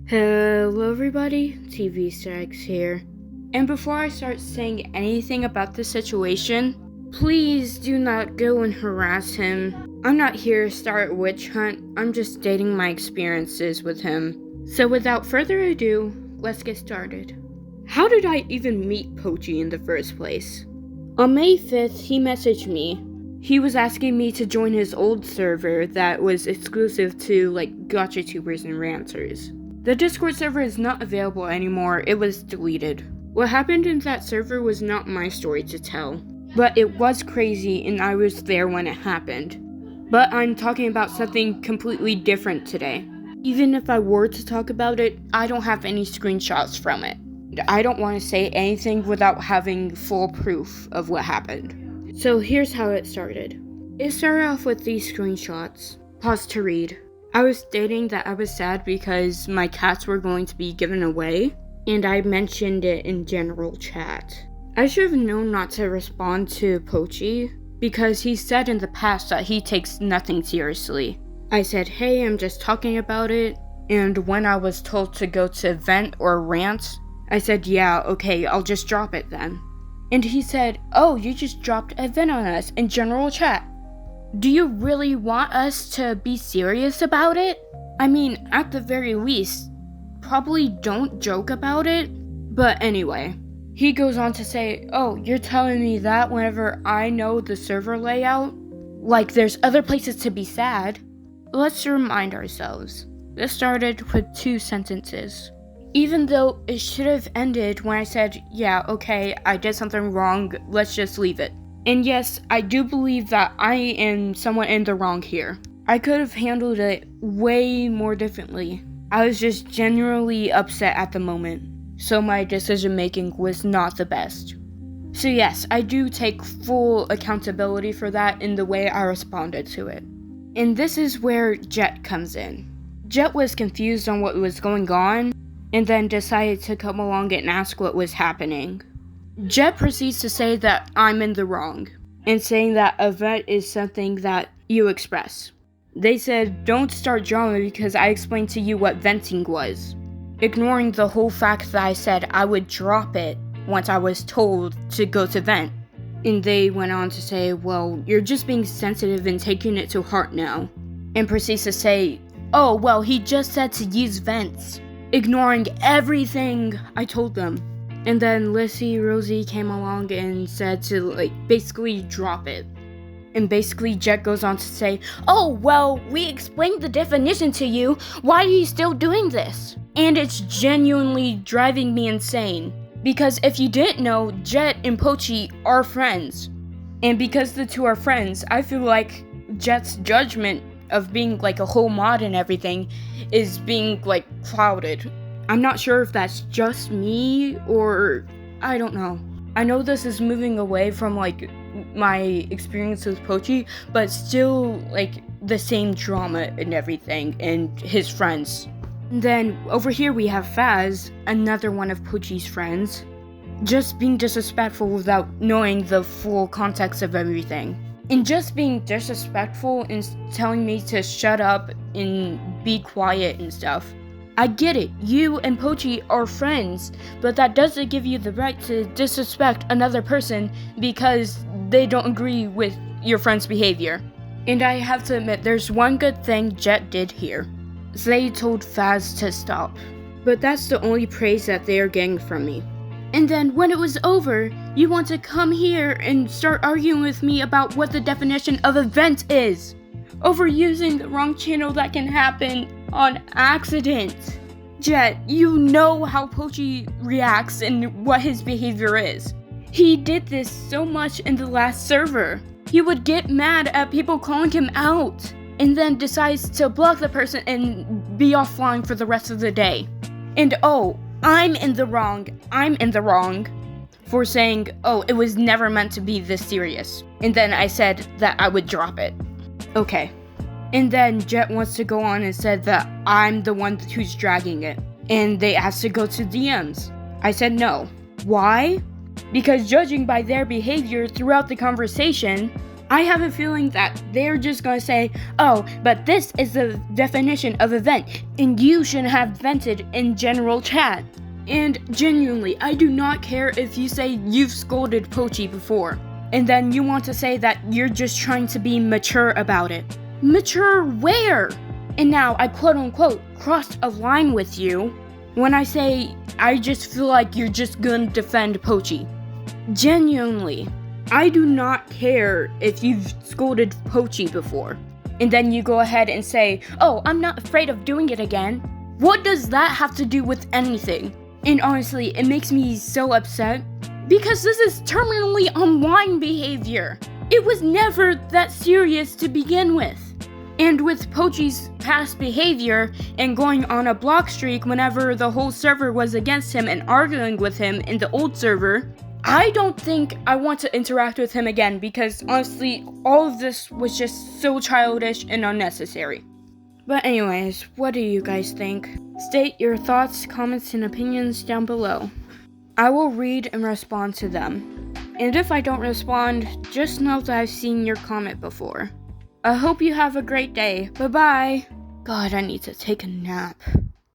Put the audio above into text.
Hello everybody, TVSTATIX here. And before I start saying anything about the situation, please do not go and harass him. I'm not here to start a witch hunt, I'm just stating my experiences with him. So without further ado, let's get started. How did I even meet Pochi in the first place? On May 5th, he messaged me. He was asking me to join his old server that was exclusive to gacha tubers and ranters. The Discord server is not available anymore, it was deleted. What happened in that server was not my story to tell, but it was crazy and I was there when it happened. But I'm talking about something completely different today. Even if I were to talk about it, I don't have any screenshots from it. I don't want to say anything without having full proof of what happened. So here's how it started. It started off with these screenshots. Pause to read. I was stating that I was sad because my cats were going to be given away, and I mentioned it in general chat. I should have known not to respond to Pochi, because he said in the past that he takes nothing seriously. I said, hey, I'm just talking about it, and when I was told to go to vent or rant, I said, yeah, okay, I'll just drop it then. And he said, oh, you just dropped a vent on us in general chat. Do you really want us to be serious about it? I mean, at the very least, probably don't joke about it. But anyway, he goes on to say, oh, you're telling me that whenever I know the server layout? Like there's other places to be sad. Let's remind ourselves. This started with 2 sentences. Even though it should have ended when I said, yeah, okay, I did something wrong, let's just leave it. And yes, I do believe that I am somewhat in the wrong here. I could have handled it way more differently. I was just genuinely upset at the moment, so my decision making was not the best. So yes, I do take full accountability for that in the way I responded to it. And this is where Jet comes in. Jet was confused on what was going on, and then decided to come along and ask what was happening. Jet proceeds to say that I'm in the wrong, and saying that a vent is something that you express. They said, don't start drama because I explained to you what venting was, ignoring the whole fact that I said I would drop it once I was told to go to vent. And they went on to say, well, you're just being sensitive and taking it to heart now. And proceeds to say, oh, well, he just said to use vents, ignoring everything I told them. And then Rosie came along and said to basically drop it. And basically Jet goes on to say, oh, well, we explained the definition to you, why are you still doing this? And it's genuinely driving me insane. Because if you didn't know, Jet and Pochi are friends. And because the two are friends, I feel like Jet's judgment of being a whole mod and everything is being clouded. I'm not sure if that's just me or I don't know. I know this is moving away from my experience with Pochi, but still the same drama and everything and his friends. And then over here we have Faz, another one of Pochi's friends, just being disrespectful without knowing the full context of everything. And just being disrespectful and telling me to shut up and be quiet and stuff. I get it, you and Pochi are friends, but that doesn't give you the right to disrespect another person because they don't agree with your friend's behavior. And I have to admit, there's one good thing Jet did here. They told Faz to stop, but that's the only praise that they are getting from me. And then when it was over, you want to come here and start arguing with me about what the definition of event is. Over using the wrong channel that can happen on accident. Jet, you know how Pochi reacts and what his behavior is. He did this so much in the last server. He would get mad at people calling him out, and then decides to block the person and be offline for the rest of the day. And oh, I'm in the wrong for saying, oh, it was never meant to be this serious. And then I said that I would drop it. Okay. And then Jet wants to go on and said that I'm the one who's dragging it. And they asked to go to DMs. I said no. Why? Because judging by their behavior throughout the conversation, I have a feeling that they're just gonna say, oh, but this is the definition of a vent, and you shouldn't have vented in general chat. And genuinely, I do not care if you say you've scolded Pochi before, and then you want to say that you're just trying to be mature about it. Mature where? And now I quote-unquote crossed a line with you when I say I just feel like you're just gonna defend Pochi. Genuinely, I do not care if you've scolded Pochi before, and then you go ahead and say, oh, I'm not afraid of doing it again. What does that have to do with anything? And honestly, it makes me so upset, because this is terminally unwind behavior. It was never that serious to begin with. And with Pochi's past behavior and going on a block streak whenever the whole server was against him and arguing with him in the old server, I don't think I want to interact with him again, because honestly, all of this was just so childish and unnecessary. But anyways, what do you guys think? State your thoughts, comments, and opinions down below. I will read and respond to them. And if I don't respond, just know that I've seen your comment before. I hope you have a great day. Bye-bye. God, I need to take a nap.